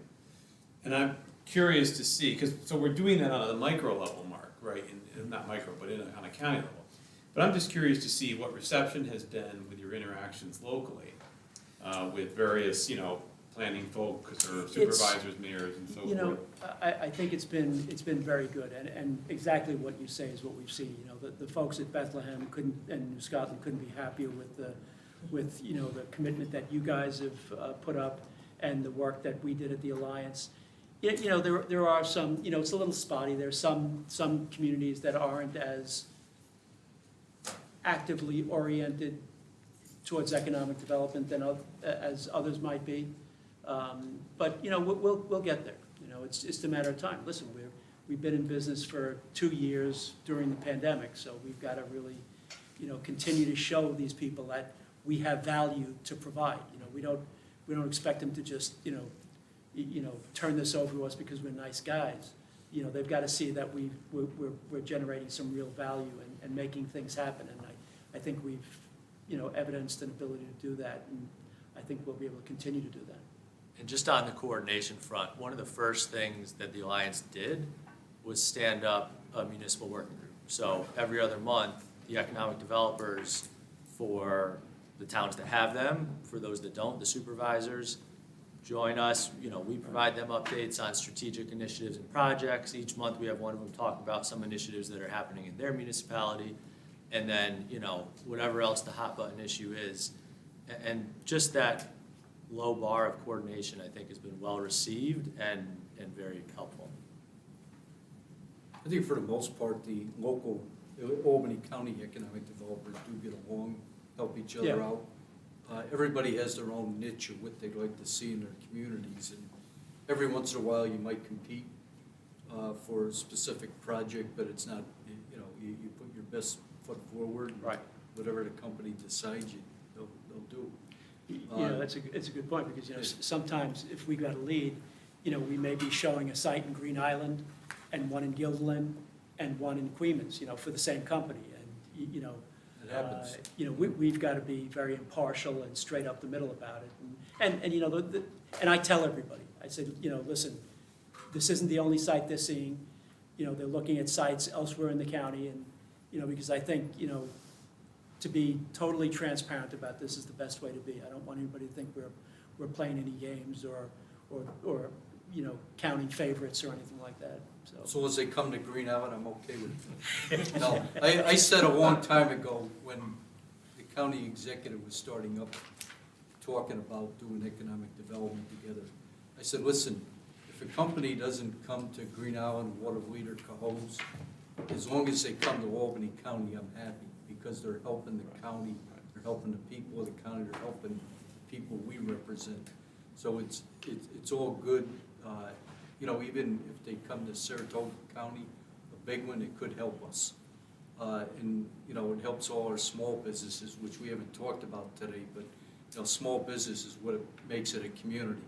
S7: And I'm curious to see, because, so we're doing that on a micro level, Mark, right? Not micro, but on a county level. But I'm just curious to see what reception has been with your interactions locally, with various, you know, planning folks or supervisors, mayors, and so forth.
S4: You know, I think it's been very good, and exactly what you say is what we've seen. You know, the folks at Bethlehem and New Scotland couldn't be happier with you know, the commitment that you guys have put up and the work that we did at the Alliance. You know, there are some, you know, it's a little spotty. There's some communities that aren't as actively oriented towards economic development than as others might be. But, you know, we'll get there. You know, it's just a matter of time. Listen, we've been in business for 2 years during the pandemic, so we've got to really, you know, continue to show these people that we have value to provide. You know, we don't expect them to just, you know, turn this over to us because we're nice guys. You know, they've got to see that we're generating some real value and making things happen. And I think we've, you know, evidenced an ability to do that, and I think we'll be able to continue to do that.
S2: And just on the coordination front, one of the first things that the Alliance did was stand up a municipal working group. So every other month, the economic developers for the towns that have them, for those that don't, the supervisors, join us. You know, we provide them updates on strategic initiatives and projects. Each month we have one of them talk about some initiatives that are happening in their municipality. And then, you know, whatever else the hot button issue is. And just that low bar of coordination, I think, has been well received and very helpful.
S1: I think for the most part, the local Albany County economic developers do get along, help each other
S4: Yeah.
S1: out. Everybody has their own niche of what they'd like to see in their communities, and every once in a while you might compete for a specific project, but it's not, you know, you put your best foot forward. and
S2: Right.
S1: Whatever the company decides, they'll do.
S4: You know, it's a good point, because, you know, sometimes if we got a lead, you know, we may be showing a site in Green Island and one in Guilderland and one in Queens, you know, for the same company. And, you know,
S1: It happens.
S4: You know, we've got to be very impartial and straight up the middle about it. And you know, and I tell everybody, I said, you know, listen, this isn't the only site they're seeing. You know, they're looking at sites elsewhere in the county, and, you know, because I think, you know, to be totally transparent about this is the best way to be. I don't want anybody to think we're playing any games or, you know, counting favorites or anything like that, so.
S1: As long as they come to Green Island, I'm okay with it. No, I said a long time ago, when the county executive was starting up, talking about doing economic development together, I said, listen, if a company doesn't come to Green Island, Watervliet, or Cohoes, as long as they come to Albany County, I'm happy, because they're helping the county, they're helping the people of the county, they're helping the people we represent. So it's all good. You know, even if they come to Saratoga County, a big one, it could help us. And, you know, it helps all our small businesses, which we haven't talked about today, but, you know, small business is what makes it a community.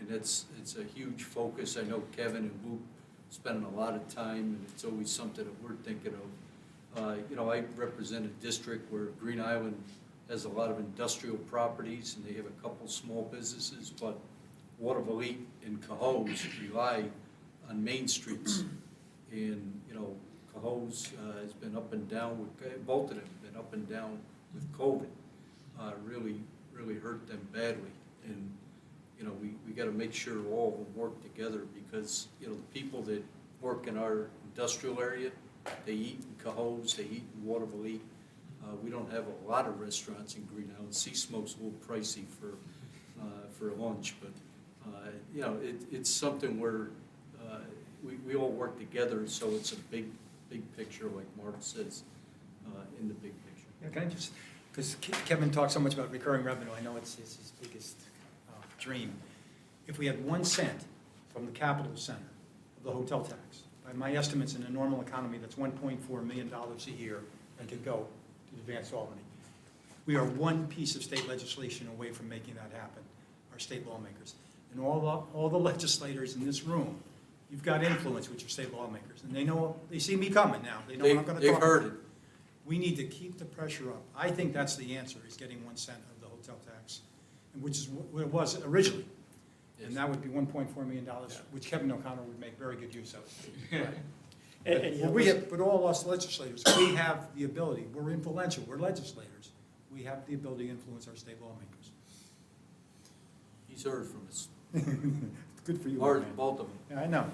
S1: And it's a huge focus. I know Kevin and Luke spending a lot of time, and it's always something that we're thinking of. You know, I represent a district where Green Island has a lot of industrial properties, and they have a couple small businesses, but Watervliet and Cohoes rely on main streets. And, you know, Cohoes has been up and down with, both of them have been up and down with COVID. Really hurt them badly. And, you know, we got to make sure all of them work together, because, you know, the people that work in our industrial area, they eat in Cohoes, they eat in Watervliet. We don't have a lot of restaurants in Green Island. Sea Smoke's a little pricey for lunch, but, you know, it's something where we all work together, so it's a big picture, like Mark says, in the big picture.
S8: Yeah, can I just, because Kevin talks so much about recurring revenue, I know it's his biggest dream. If we had 1 cent from the capital center of the hotel tax, by my estimates, in a normal economy, that's $1.4 million a year that could go to advance Albany. We are one piece of state legislation away from making that happen, our state lawmakers. And all the legislators in this room, you've got influence with your state lawmakers, and they see me coming now. They know what I'm going to talk about.
S1: They've heard it.
S8: We need to keep the pressure up. I think that's the answer, is getting 1 cent of the hotel tax, which is what it was originally.
S1: Yes.
S8: And that would be $1.4 million, which Kevin O'Connor would make very good use of.
S4: And, you know,
S8: But all us legislators, we have the ability, we're influential, we're legislators. We have the ability to influence our state lawmakers.
S1: He's heard from us.
S8: Good for you,
S1: Or
S8: man.
S1: both of them.
S8: Yeah, I know.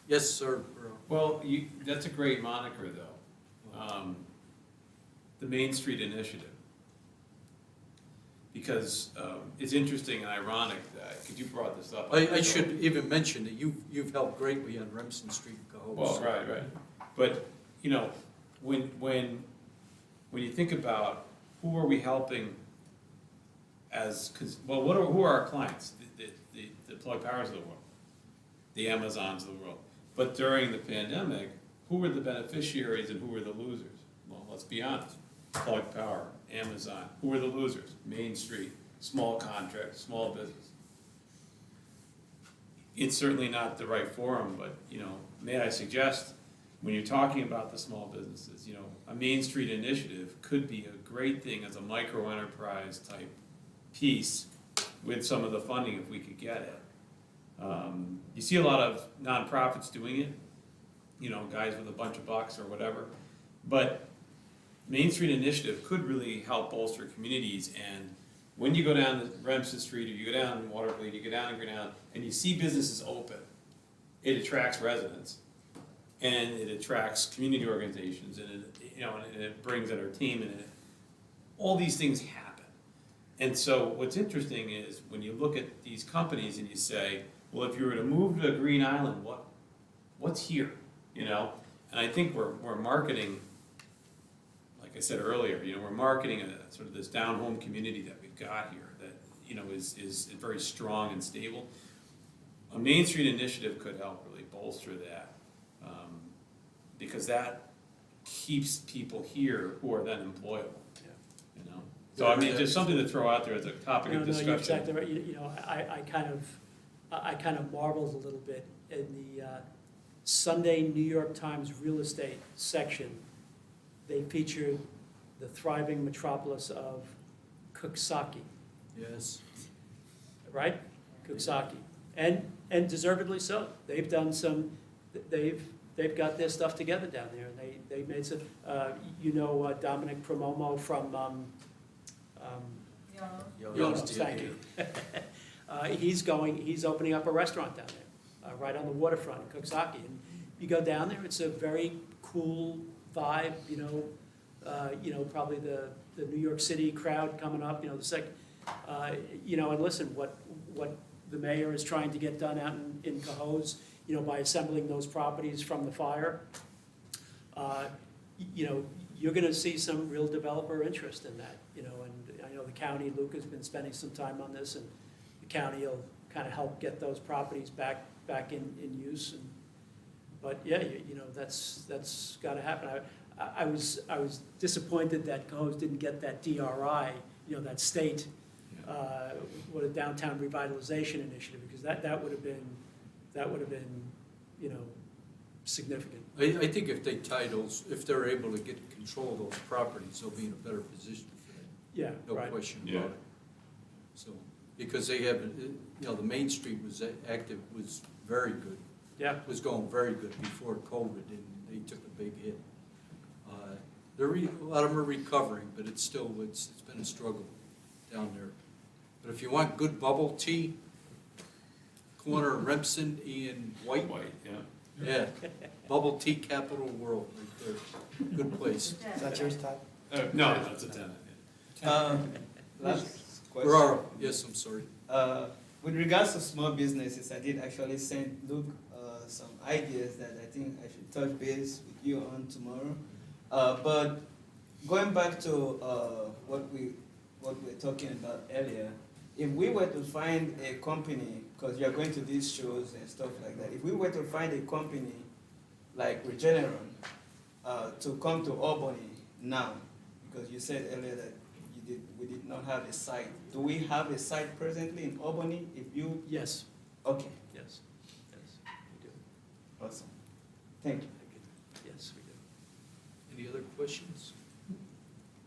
S1: Yes, sir.
S7: Well, that's a great moniker, though. The Main Street Initiative. Because it's interesting and ironic that, because you brought this up.
S1: I should even mention that you've helped greatly on Remsen Street, Cohoes.
S7: Well, right. But, you know, when you think about who are we helping who are our clients? The Plug Powers of the world, the Amazons of the world. But during the pandemic, who were the beneficiaries and who were the losers? Well, let's be honest. Plug Power, Amazon. Who were the losers? Main Street, small contract, small business. It's certainly not the right forum, but, you know, may I suggest, when you're talking about the small businesses, you know, a Main Street initiative could be a great thing as a micro enterprise type piece with some of the funding if we could get it. You see a lot of nonprofits doing it, you know, guys with a bunch of bucks or whatever, but Main Street Initiative could really help bolster communities. And when you go down to Remsen Street, or you go down to Watervliet, you go down to Green Island, and you see businesses open, it attracts residents, and it attracts community organizations, and it brings entertainment in it. All these things happen. And so what's interesting is when you look at these companies and you say, well, if you were to move to Green Island, what's here? You know? And I think we're marketing, like I said earlier, you know, we're marketing a sort of this down-home community that we've got here that, you know, is very strong and stable. A Main Street initiative could help really bolster that, because that keeps people here who are then employable. You know? So I mean, just something to throw out there as a topic of
S4: No,
S7: discussion.
S4: you're exactly right. You know, I kind of marveled a little bit in the Sunday New York Times real estate section. They featured the thriving metropolis of Cooksaki,
S1: Yes.
S4: right? Cooksaki, and deservedly so. They've done some, they've got their stuff together down there, and they made some, Dominic Promomo from,
S6: You know,
S1: Young's
S4: Young's, thank
S1: DA.
S4: you. He's opening up a restaurant down there, right on the waterfront in Cooksaki. And you go down there, it's a very cool vibe, probably the New York City crowd coming up, and listen, what the mayor is trying to get done out in Cohoes, by assembling those properties from the fire, you're gonna see some real developer interest in that, and I know the county, Luke has been spending some time on this, and the county will kind of help get those properties back in use, but yeah, that's gotta happen. I was disappointed that Cohoes didn't get that DRI, that state, what a downtown revitalization initiative, because that would have been, significant.
S1: I think if they if they're able to get control of those properties, they'll be in a better position for that.
S4: Yeah,
S1: No
S4: right.
S1: question
S7: Yeah.
S1: about it. So, because they have, the Main Street was very good.
S4: Yeah,
S1: Was going very good before COVID, and they took a big hit. A lot of them are recovering, but it's been a struggle down there. But if you want good bubble tea, corner of Remsen and White,
S7: White, yeah.
S1: yeah, bubble tea capital world right there. Good place.
S6: yeah.
S3: Is that yours, Todd?
S7: No, that's a tenant,
S3: Last question.
S1: Where are, yes, I'm sorry.
S3: With regards to small businesses, I did actually send Luke some ideas that I think I should touch base with you on tomorrow. But going back to what we were talking about earlier, if we were to find a company, because you're going to these shows and stuff like that, if we were to find a company like Regeneron to come to Albany now, because you said earlier that we did not have a site. Do we have a site presently in Albany? If you,
S4: yes,
S3: okay,
S4: yes, we do.
S3: awesome. Thank you.
S4: Yes, we do.
S1: Any other questions?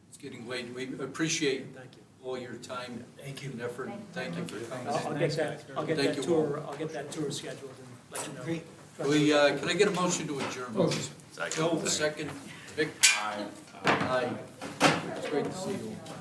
S1: It's getting late. We appreciate
S4: Thank you.
S1: all your time
S5: Thank you.
S1: and effort. Thank you for coming.
S4: I'll
S1: in.
S4: get that,
S1: Thank you all.
S4: I'll get that tour scheduled and let you know.
S3: Great.
S1: Can I get a motion to adjourn? Joe, second. Vic? Aye. Aye. It's great to see you all.